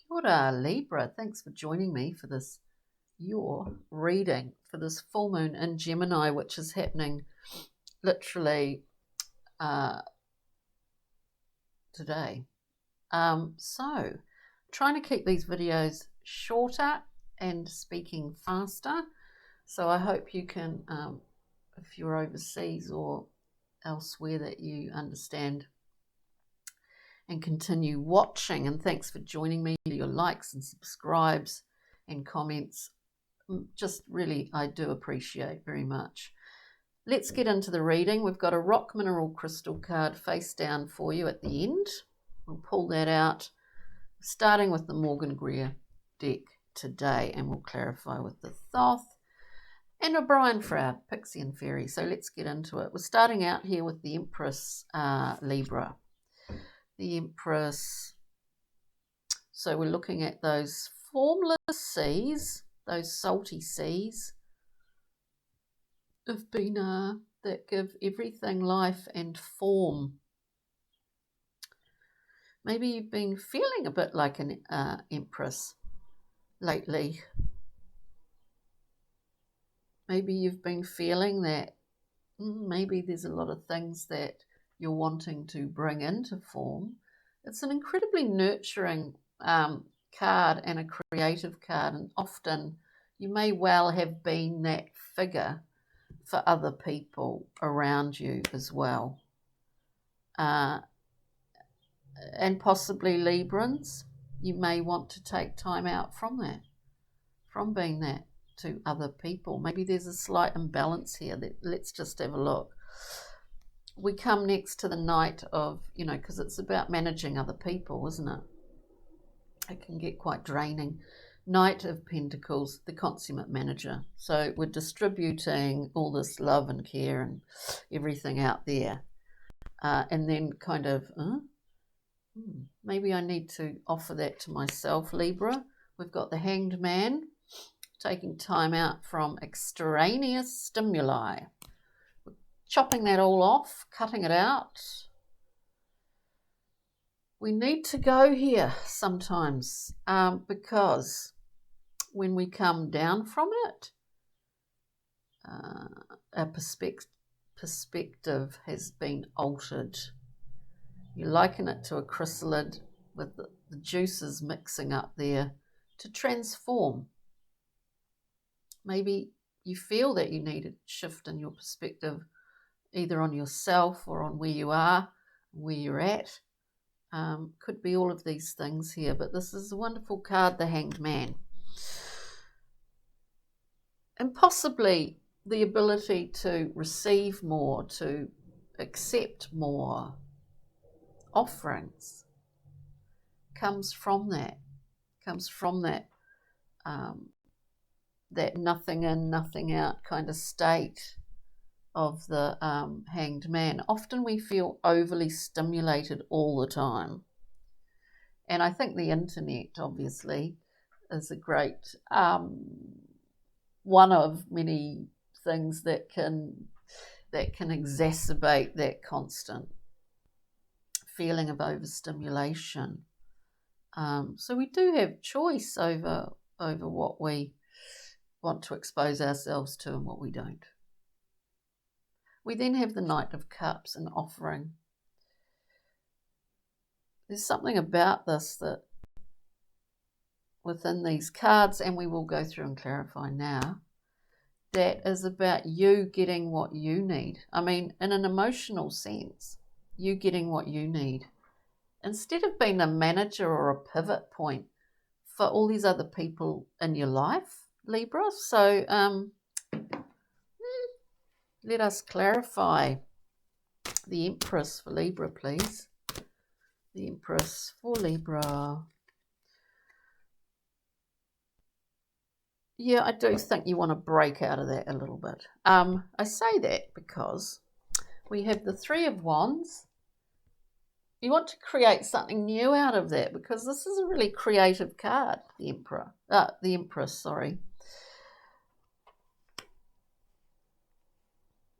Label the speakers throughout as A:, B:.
A: Kia ora, Libra. Thanks for joining me for your reading for this full moon in Gemini, which is happening literally today. So, trying to keep these videos shorter and speaking faster. So I hope you can, if you're overseas or elsewhere, that you understand and continue watching. And thanks for joining me. Your likes and subscribes and comments, just really, I do appreciate very much. Let's get into the reading. We've got a rock mineral crystal card face down for you at the end. We'll pull that out, starting with the Morgan Greer deck today, and we'll clarify with the Thoth and O'Brien for our Pixie and Fairy. So let's get into it. We're starting out here with the Empress Libra. The Empress. So we're looking at those formless seas, those salty seas have been that give everything life and form. Maybe you've been feeling a bit like an Empress lately. Maybe you've been feeling that maybe there's a lot of things that you're wanting to bring into form. It's an incredibly nurturing card and a creative card, and often you may well have been that figure for other people around you as well. And possibly Librans, you may want to take time out from that, from being that to other people. Maybe there's a slight imbalance here. Let's just have a look. We come next to the Knight of, because it's about managing other people, isn't it? It can get quite draining. Knight of Pentacles, the consummate manager. So we're distributing all this love and care and everything out there. And then kind of, maybe I need to offer that to myself, Libra. We've got the Hanged Man, taking time out from extraneous stimuli. Chopping that all off, cutting it out. We need to go here sometimes because when we come down from it, our perspective has been altered. You liken it to a chrysalid with the juices mixing up there to transform. Maybe you feel that you need a shift in your perspective, either on yourself or on where you are, where you're at. Could be all of these things here, but this is a wonderful card, the Hanged Man. And possibly the ability to receive more, to accept more offerings comes from that that nothing in, nothing out kind of state of the Hanged Man. Often we feel overly stimulated all the time. And I think the internet, obviously, is a great one of many things that can exacerbate that constant feeling of overstimulation. So we do have choice over what we want to expose ourselves to and what we don't. We then have the Knight of Cups, an offering. There's something about this that within these cards, and we will go through and clarify now, that is about you getting what you need. I mean, in an emotional sense, you getting what you need. Instead of being a manager or a pivot point for all these other people in your life, Libra. So let us clarify the Empress for Libra, please. The Empress for Libra. Yeah, I do think you want to break out of that a little bit. I say that because we have the Three of Wands. You want to create something new out of that because this is a really creative card, the Empress, sorry.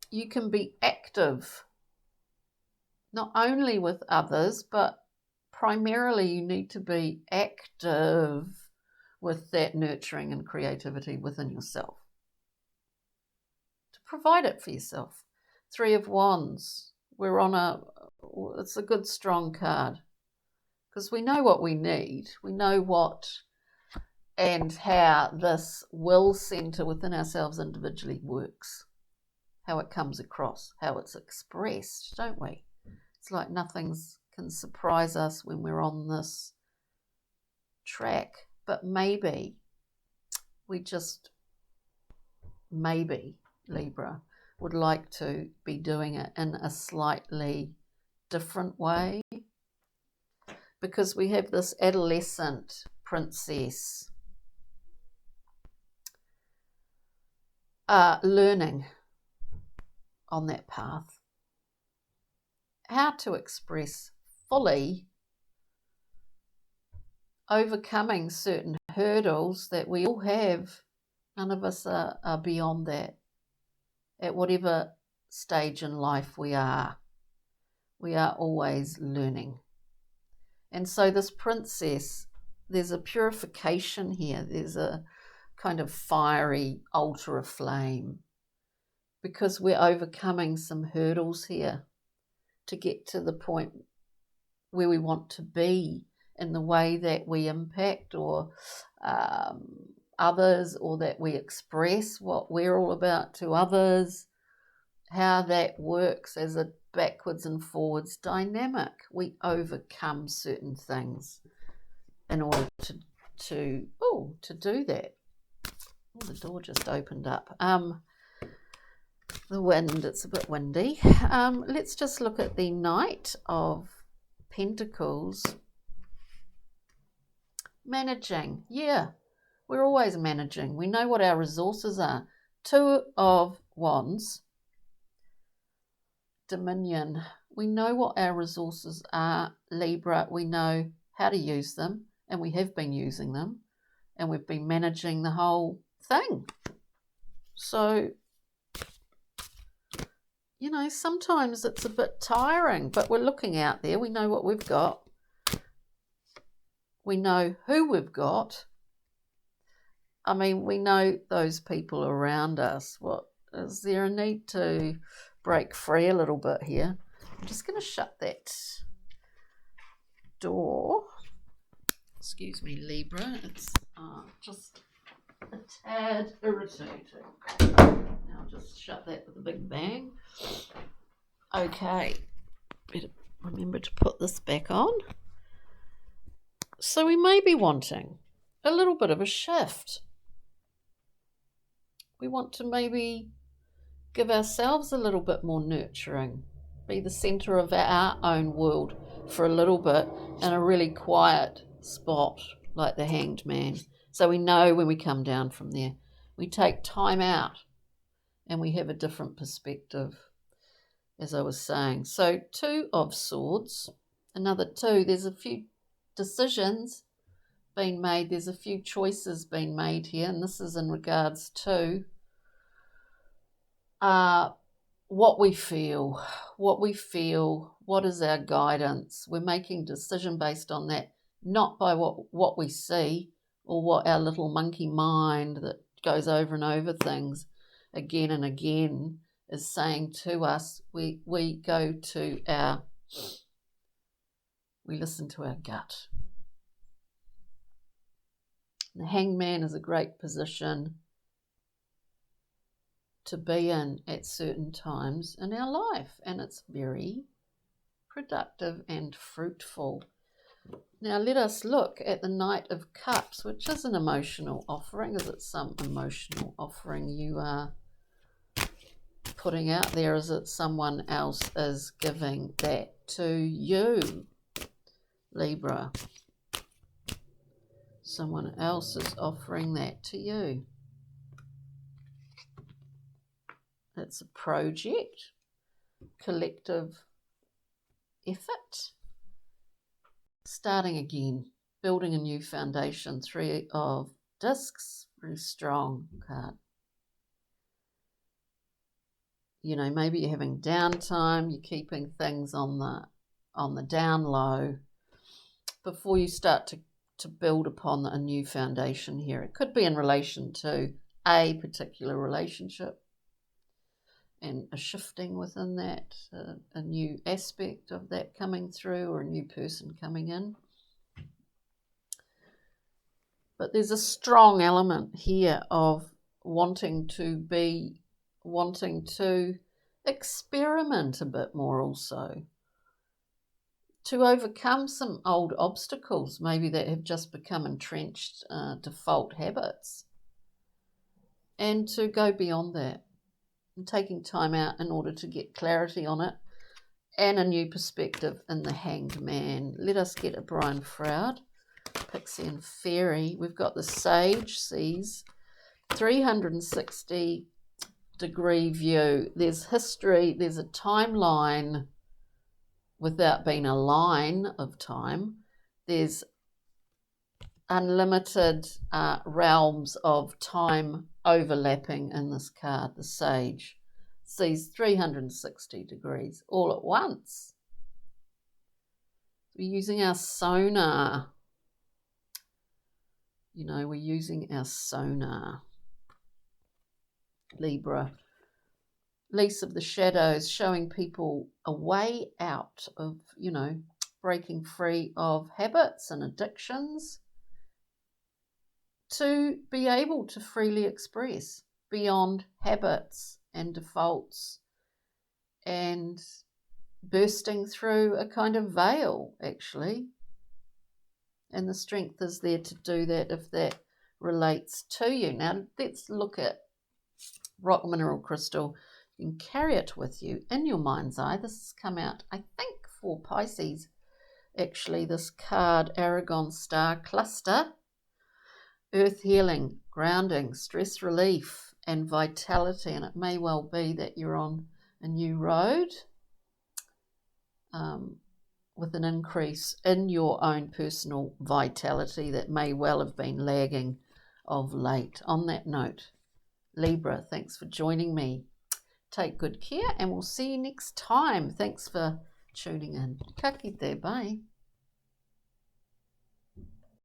A: You can be active, not only with others, but primarily you need to be active with that nurturing and creativity within yourself to provide it for yourself. Three of Wands, it's a good strong card because we know what we need. We know what and how this will center within ourselves individually works, how it comes across, how it's expressed, don't we? It's like nothing can surprise us when we're on this track, but maybe Libra would like to be doing it in a slightly different way, because we have this adolescent princess learning on that path how to express fully, overcoming certain hurdles that we all have. None of us are beyond that. At whatever stage in life we are always learning. And so this princess, there's a purification here. There's a kind of fiery altar of flame, because we're overcoming some hurdles here to get to the point where we want to be in the way that we impact or others, or that we express what we're all about to others, how that works as a backwards and forwards dynamic. We overcome certain things in order to do that. Oh, the door just opened up. The wind, it's a bit windy. Let's just look at the Knight of Pentacles. Managing. Yeah, we're always managing. We know what our resources are. Two of Wands. Dominion. We know what our resources are, Libra. We know how to use them, and we have been using them, and we've been managing the whole thing. So, you know, sometimes it's a bit tiring, but we're looking out there. We know what we've got. We know who we've got. I mean, we know those people around us. What is there a need to break free a little bit here? I'm just going to shut that door. Excuse me, Libra. It's just a tad irritating. Now I'll just shut that with a big bang. Okay. Better remember to put this back on. So we may be wanting a little bit of a shift. We want to maybe give ourselves a little bit more nurturing, be the centre of our own world for a little bit in a really quiet spot like the Hanged Man. So we know when we come down from there, we take time out and we have a different perspective, as I was saying. So Two of Swords, another two. There's a few decisions being made. There's a few choices being made here, and this is in regards to what we feel, what is our guidance. We're making a decision based on that, not by what we see or what our little monkey mind that goes over and over things again and again is saying to us. We listen to our gut. The Hanged Man is a great position to be in at certain times in our life, and it's very productive and fruitful. Now let us look at the Knight of Cups, which is an emotional offering. Is it some emotional offering you are putting out there? Is it someone else is giving that to you, Libra? Someone else is offering that to you. It's a project, collective effort, starting again, building a new foundation. Three of Discs, very strong card. You know, maybe you're having downtime, you're keeping things on the down low, before you start to build upon a new foundation here. It could be in relation to a particular relationship and a shifting within that, a new aspect of that coming through, or a new person coming in. But there's a strong element here of wanting to experiment a bit more also, to overcome some old obstacles, maybe that have just become entrenched default habits, and to go beyond that, and taking time out in order to get clarity on it and a new perspective in the Hanged Man. Let us get a Brian Froud, Pixie and Fairy. We've got the Sage sees 360-degree view. There's history, there's a timeline without being a line of time. There's unlimited realms of time overlapping in this card. The Sage sees 360 degrees all at once. We're using our sonar. You know, we're using our sonar. Libra. Lease of the Shadows, showing people a way out of, you know, breaking free of habits and addictions, to be able to freely express beyond habits and defaults, and bursting through a kind of veil, actually. And the strength is there to do that if that relates to you. Now, let's look at rock mineral crystal. You can carry it with you in your mind's eye. This has come out, I think, for Pisces. Actually, this card, Aragon Star Cluster. Earth healing, grounding, stress relief, and vitality. And it may well be that you're on a new road with an increase in your own personal vitality that may well have been lagging of late. On that note, Libra, thanks for joining me. Take good care, and we'll see you next time. Thanks for tuning in. Ka kite, bye.